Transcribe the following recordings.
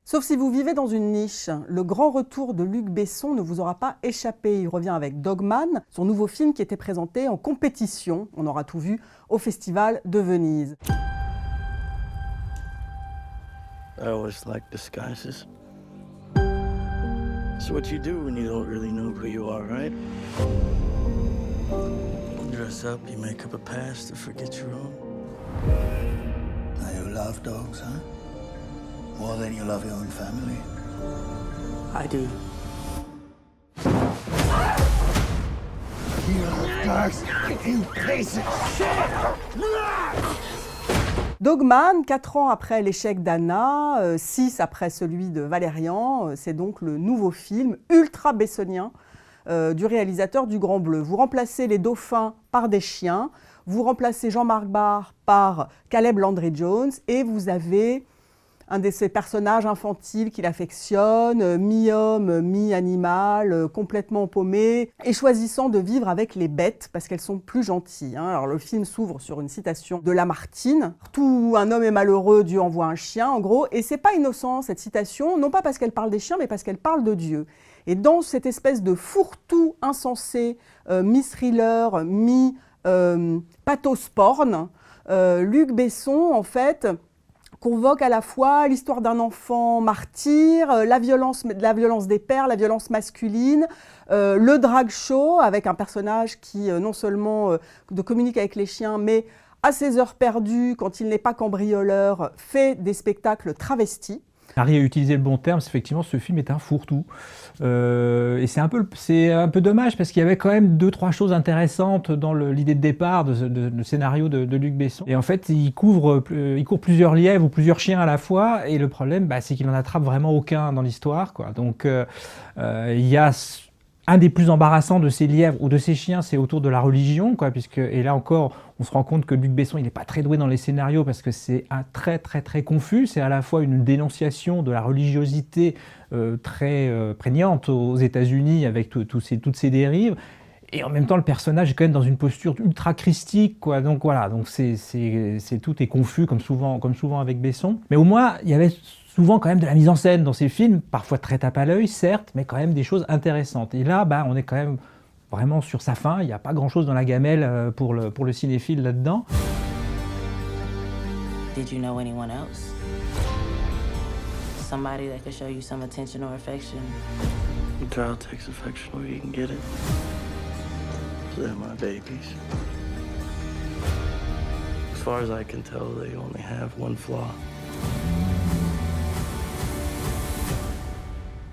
Sauf si vous vivez dans une niche, le grand retour de Luc Besson ne vous aura pas échappé. Il revient avec Dogman, son nouveau film qui était présenté en compétition, on aura tout vu, au Festival de Venise. I always like disguises. It's what you do when you don't really know who you are, right? You dress up, you make up a past to forget your own. Now you love dogs, huh? More than you love your own family. I do. You love dogs, you piece of shit! Dogman, 4 ans après l'échec d'Anna, 6 après celui de Valérian, c'est donc le nouveau film ultra bessonien du réalisateur du Grand Bleu. Vous remplacez les dauphins par des chiens, vous remplacez Jean-Marc Barr par Caleb Landry Jones et vous avez un de ces personnages infantiles qu'il affectionne, mi-homme, mi-animal, complètement paumé, et choisissant de vivre avec les bêtes parce qu'elles sont plus gentilles. Alors le film s'ouvre sur une citation de Lamartine. « Tout un homme est malheureux, Dieu envoie un chien », en gros. Et c'est pas innocent cette citation, non pas parce qu'elle parle des chiens, mais parce qu'elle parle de Dieu. Et dans cette espèce de fourre-tout insensé, mi-thriller, mi-pathos porn, Luc Besson, en fait, convoque à la fois l'histoire d'un enfant martyr, la violence des pères, la violence masculine, le drag show avec un personnage qui non seulement communique avec les chiens, mais à ses heures perdues, quand il n'est pas cambrioleur, fait des spectacles travestis. Harry a utilisé le bon terme, effectivement ce film est un fourre-tout. Et c'est un peu dommage parce qu'il y avait quand même 2-3 choses intéressantes dans l'idée de départ de scénario de Luc Besson. Et en fait il court plusieurs lièvres ou plusieurs chiens à la fois et le problème c'est qu'il n'en attrape vraiment aucun dans l'histoire, quoi. Donc il y a un des plus embarrassants de ces lièvres ou de ces chiens, c'est autour de la religion, quoi, et là encore, on se rend compte que Luc Besson, il n'est pas très doué dans les scénarios parce que c'est très confus. C'est à la fois une dénonciation de la religiosité très prégnante aux États-Unis avec toutes ces dérives. Et en même temps, le personnage est quand même dans une posture ultra christique, quoi. Donc voilà, tout est confus comme souvent avec Besson. Mais au moins, il y avait souvent quand même de la mise en scène dans ces films, parfois très tape à l'œil, certes, mais quand même des choses intéressantes. Et là, on est quand même vraiment sur sa fin. Il n'y a pas grand-chose dans la gamelle pour le cinéphile là-dedans. Did you know anyone else? Somebody that could show you some attention or affection? The child takes affection where you can get it. They're my babies. As far as I can tell, they only have one flaw.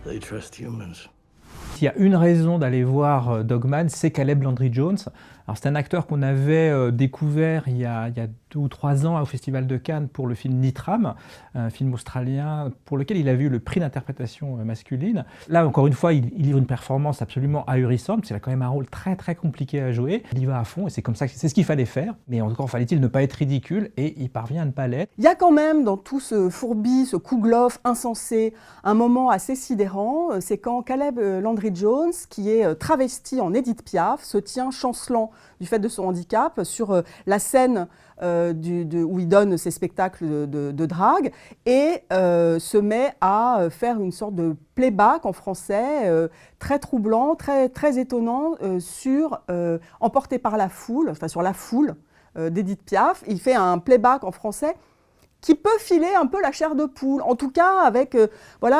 They trust humans. S'il y a une raison d'aller voir Dogman, c'est Caleb Landry Jones. Alors c'est un acteur qu'on avait découvert il y a 2 ou 3 ans au Festival de Cannes pour le film Nitram, un film australien pour lequel il a eu le prix d'interprétation masculine. Là, encore une fois, il livre une performance absolument ahurissante, parce qu'il a quand même un rôle très compliqué à jouer. Il y va à fond et c'est ce qu'il fallait faire. Mais encore fallait-il ne pas être ridicule et il parvient à ne pas l'être. Il y a quand même dans tout ce fourbi, ce Kouglof insensé, un moment assez sidérant. C'est quand Caleb Landry Jones, qui est travesti en Édith Piaf, se tient chancelant du fait de son handicap sur la scène où il donne ses spectacles de drague et se met à faire une sorte de playback en français très troublant, très étonnant emporté par la foule, enfin sur la foule d'Édith Piaf. Il fait un playback en français qui peut filer un peu la chair de poule. En tout cas, avec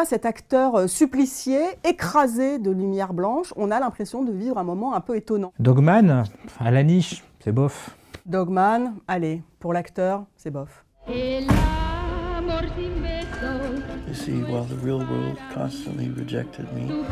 cet acteur supplicié, écrasé de lumière blanche, on a l'impression de vivre un moment un peu étonnant. Dogman, à la niche, c'est bof. Dogman, allez, pour l'acteur, c'est bof. You see, while the real world constantly rejected me,